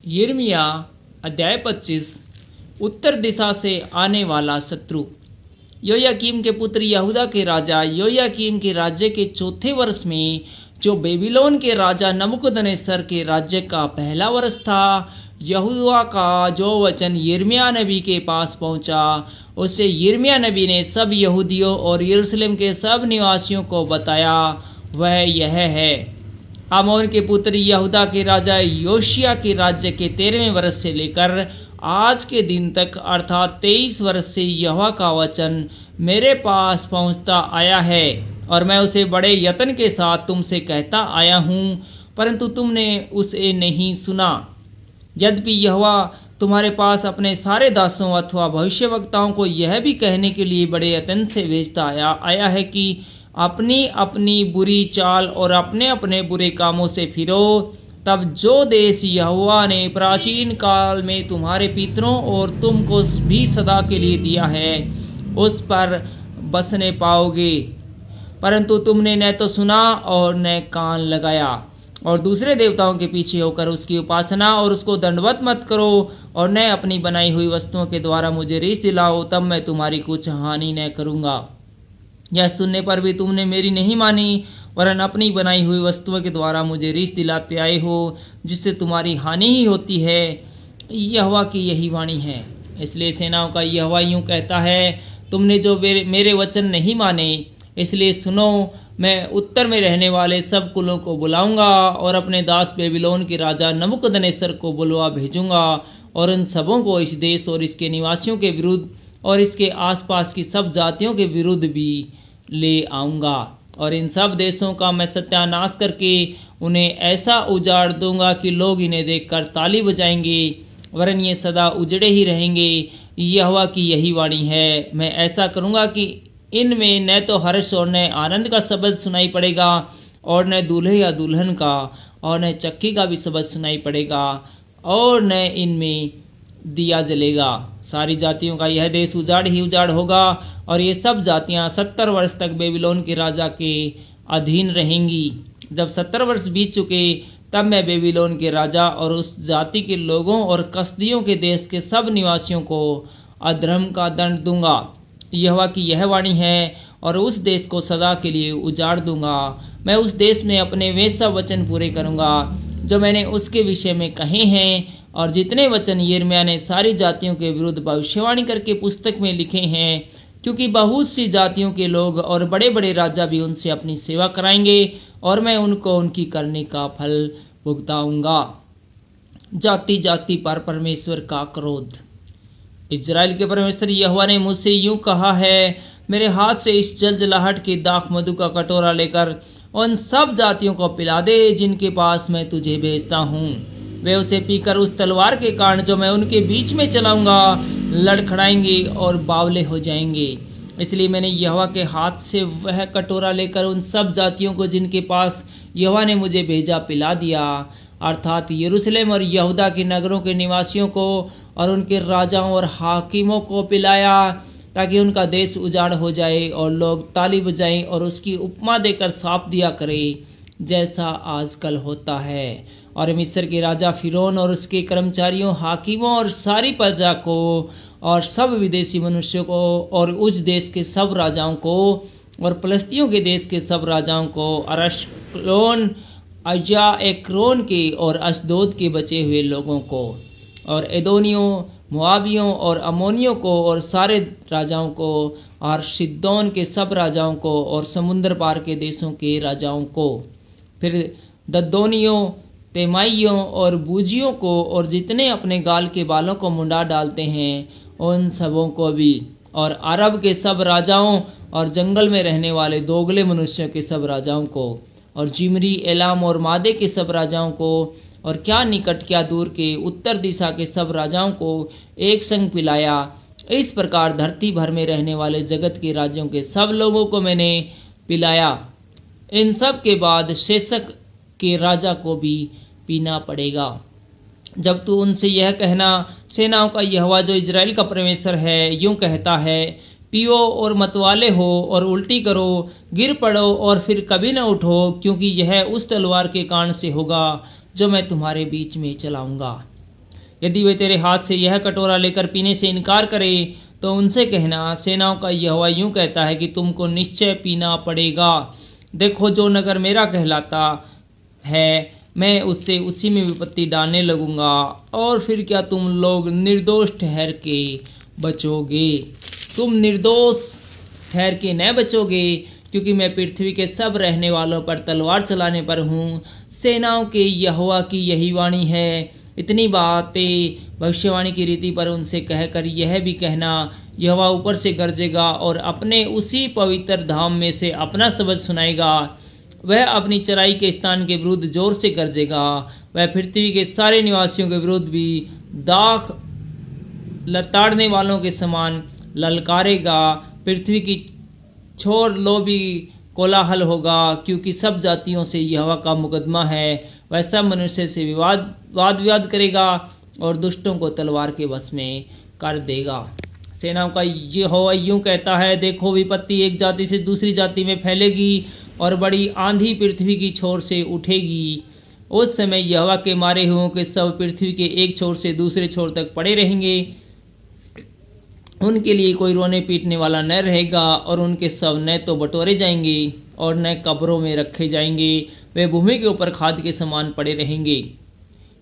यिर्मयाह अध्याय 25। उत्तर दिशा से आने वाला शत्रु। योयाकीम के पुत्र यहूदा के राजा योयाकीम के राज्य के चौथे वर्ष में, जो बेबीलोन के राजा नबूकदनेस्सर के राज्य का पहला वर्ष था, यहोवा का जो वचन यिर्मयाह नबी के पास पहुंचा, उससे यिर्मयाह नबी ने सब यहूदियों और यरूशलेम के सब निवासियों को बताया। वह यह है: आमोन के पुत्र यहूदा के राजा योशिय्याह के राज्य के 13वें वर्ष से लेकर आज के दिन तक, अर्थात 23 वर्ष से यहोवा का वचन मेरे पास पहुंचता आया है, और मैं उसे बड़े यत्न के साथ तुमसे कहता आया हूँ, परंतु तुमने उसे नहीं सुना। यद्यपि यहोवा तुम्हारे पास अपने सारे दासों अथवा भविष्यवक्ताओं को यह भी कहने के लिए बड़े यत्न से भेजता आया है कि अपनी अपनी बुरी चाल और अपने अपने बुरे कामों से फिरो, तब जो देश यहोवा ने प्राचीन काल में तुम्हारे पितरों और तुमको भी सदा के लिए दिया है, उस पर बसने पाओगे। परंतु तुमने न तो सुना और न कान लगाया, और दूसरे देवताओं के पीछे होकर उसकी उपासना और उसको दंडवत मत करो, और न अपनी बनाई हुई वस्तुओं के द्वारा मुझे रीस दिलाओ, तब मैं तुम्हारी कुछ हानि न करूँगा। यह सुनने पर भी तुमने मेरी नहीं मानी, वरन अपनी बनाई हुई वस्तुओं के द्वारा मुझे रीस दिलाते आए हो, जिससे तुम्हारी हानि ही होती है। यहोवा की यही वाणी है। इसलिए सेनाओं का यहोवा यूं कहता है, तुमने जो मेरे वचन नहीं माने, इसलिए सुनो, मैं उत्तर में रहने वाले सब कुलों को बुलाऊंगा और अपने दास बेबीलोन के राजा नबूकदनेस्सर को बुलवा भेजूंगा, और उन सबों को इस देश और इसके निवासियों के विरुद्ध और इसके आसपास की सब जातियों के विरुद्ध भी ले आऊंगा, और इन सब देशों का मैं सत्यानाश करके उन्हें ऐसा उजाड़ दूंगा कि लोग इन्हें देखकर ताली बजाएंगे, वरन ये सदा उजड़े ही रहेंगे। यहोवा की यही वाणी है। मैं ऐसा करूंगा कि इनमें न तो हर्ष और न आनंद का शब्द सुनाई पड़ेगा, और न दूल्हे या दुल्हन का और न चक्की का भी शब्द सुनाई पड़ेगा, और न इनमें दिया जलेगा। सारी जातियों का यह देश उजाड़ ही उजाड़ होगा, और ये सब जातियां 70 वर्ष तक बेबीलोन के राजा के अधीन रहेंगी। जब 70 वर्ष बीत चुके, तब मैं बेबीलोन के राजा और उस जाति के लोगों और कसदियों के देश के सब निवासियों को अधर्म का दंड दूंगा। यहोवा की यह वाणी है, और उस देश को सदा के लिए उजाड़ दूंगा। मैं उस देश में अपने वे सब वचन पूरे करूंगा जो मैंने उसके विषय में कहे हैं, और जितने वचन यिर्मयाह ने सारी जातियों के विरुद्ध भविष्यवाणी करके पुस्तक में लिखे हैं, क्योंकि बहुत सी जातियों के लोग और बड़े बड़े राजा भी उनसे अपनी सेवा कराएंगे, और मैं उनको उनकी करने का फल भुगताऊंगा। जाति जाति पर परमेश्वर का क्रोध। इजराइल के परमेश्वर यहोवा ने मुझसे यूं कहा है, मेरे हाथ से इस जलजलाहट के दाख मधु का कटोरा लेकर उन सब जातियों को पिला दे जिनके पास मैं तुझे भेजता हूँ। वे उसे पीकर उस तलवार के कारण जो मैं उनके बीच में चलाऊंगा लड़खड़ाएंगे और बावले हो जाएंगे। इसलिए मैंने यहोवा के हाथ से वह कटोरा लेकर उन सब जातियों को जिनके पास यहोवा ने मुझे भेजा पिला दिया, अर्थात यरूशलेम और यहूदा के नगरों के निवासियों को और उनके राजाओं और हाकिमों को पिलाया, ताकि उनका देश उजाड़ हो जाए और लोग ताली बजाएं और उसकी उपमा देकर साप दिया करें, जैसा आजकल होता है। और मिस्र के राजा फिरौन और उसके कर्मचारियों, हाकिमों और सारी प्रजा को और सब विदेशी मनुष्यों को और उस देश के सब राजाओं को और फलस्तियों के देश के सब राजाओं को और अश्कलोन, अज्जा, एक्रोन के और अशदोद के बचे हुए लोगों को और एदोनियों, मोआबियों और अमोनियों को और सारे राजाओं को और सिद्दोन के सब राजाओं को और समुद्र पार के देशों के राजाओं को, फिर दद्दोनियों, तेमाइयों और बूजियों को और जितने अपने गाल के बालों को मुंडा डालते हैं उन सबों को भी, और अरब के सब राजाओं और जंगल में रहने वाले दोगले मनुष्यों के सब राजाओं को और जिमरी, एलाम और मादे के सब राजाओं को, और क्या निकट क्या दूर के उत्तर दिशा के सब राजाओं को एक संग पिलाया। इस प्रकार धरती भर में रहने वाले जगत के राज्यों के सब लोगों को मैंने पिलाया। इन सब के बाद शेशक के राजा को भी पीना पड़ेगा। जब तू उनसे यह कहना, सेनाओं का यहोवा जो इजराइल का परमेश्वर है यूं कहता है, पियो और मतवाले हो और उल्टी करो, गिर पड़ो और फिर कभी न उठो, क्योंकि यह उस तलवार के कारण से होगा जो मैं तुम्हारे बीच में चलाऊंगा। यदि वे तेरे हाथ से यह कटोरा लेकर पीने से इनकार करे तो उनसे कहना, सेनाओं का यहोवा यूं कहता है कि तुमको निश्चय पीना पड़ेगा। देखो, जो नगर मेरा कहलाता है मैं उससे उसी में विपत्ति डालने लगूंगा, और फिर क्या तुम लोग निर्दोष ठहर के बचोगे? तुम निर्दोष ठहर के न बचोगे, क्योंकि मैं पृथ्वी के सब रहने वालों पर तलवार चलाने पर हूँ। सेनाओं के यहोवा की यही वाणी है। इतनी बातें भविष्यवाणी की रीति पर उनसे कहकर यह भी कहना, यहोवा ऊपर से गरजेगा और अपने उसी पवित्र धाम में से अपना शब्द सुनाएगा। वह अपनी चराई के स्थान के विरुद्ध जोर से गरजेगा। वह पृथ्वी के सारे निवासियों के विरुद्ध भी दाख लताड़ने वालों के समान ललकारेगा। पृथ्वी की छोर लो भी कोलाहल होगा, क्योंकि सब जातियों से यहोवा का मुकदमा है। वह सब मनुष्य से वाद विवाद करेगा और दुष्टों को तलवार के वश में कर देगा। सेनाओं का यहोवा यूं कहता है, देखो, विपत्ति एक जाति से दूसरी जाति में फैलेगी और बड़ी आंधी पृथ्वी की छोर से उठेगी। उस समय यहोवा के मारे हुओं के सब पृथ्वी के एक छोर से दूसरे छोर तक पड़े रहेंगे। उनके लिए कोई रोने पीटने वाला न रहेगा, और उनके शव न तो बटोरे जाएंगे और न कब्रों में रखे जाएंगे। वे भूमि के ऊपर खाद के समान पड़े रहेंगे।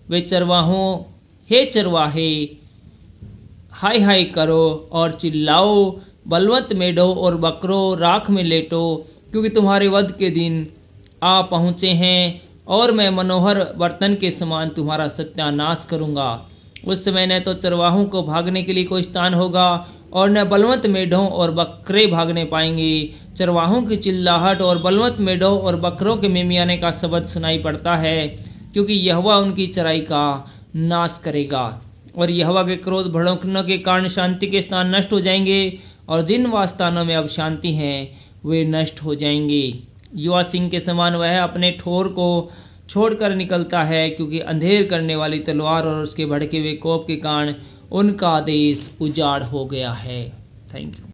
वे चरवाहों, हे चरवाहे, हाय हाय करो और चिल्लाओ, बलवंत मेढ़ों और बकरों, राख में लेटो, क्योंकि तुम्हारे वध के दिन आ पहुँचे हैं, और मैं मनोहर बर्तन के समान तुम्हारा सत्यानाश करूँगा। उस समय न तो चरवाहों को भागने के लिए कोई स्थान होगा, और न बलवंत मेढ़ों और बकरे भागने पाएंगे। चरवाहों की चिल्लाहट और बलवंत मेढ़ों और बकरों के मिमियाने का शब्द सुनाई पड़ता है, क्योंकि यहोवा उनकी चराई का नाश करेगा। और यहोवा के क्रोध भड़कने के कारण शांति के स्थान नष्ट हो जाएंगे, और जिन वास्थानों में अब शांति है वे नष्ट हो जाएंगे। युवा सिंह के समान वह अपने ठोर को छोड़कर निकलता है, क्योंकि अंधेर करने वाली तलवार और उसके भड़के हुए कोप के कारण उनका देश उजाड़ हो गया है। Thank you.